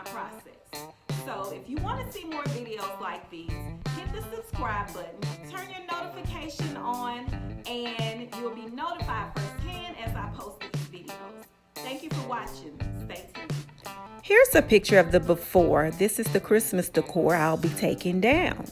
process. So if you want to see more videos like these, hit the subscribe button, turn your notification on, and you'll be notified firsthand as I post these videos. Thank you for watching. Stay tuned. Here's a picture of the before. This is the Christmas decor I'll be taking down.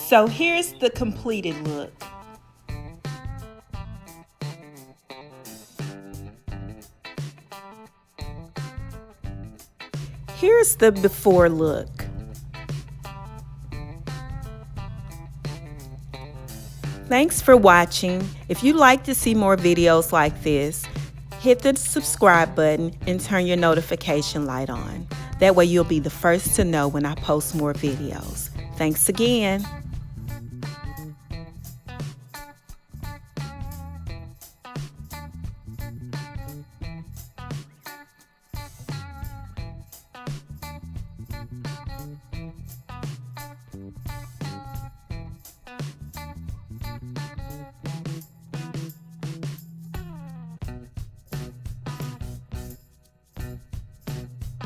So here's the completed look. Here's the before look. Thanks for watching. If you'd like to see more videos like this, hit the subscribe button and turn your notification light on. That way you'll be the first to know when I post more videos. Thanks again.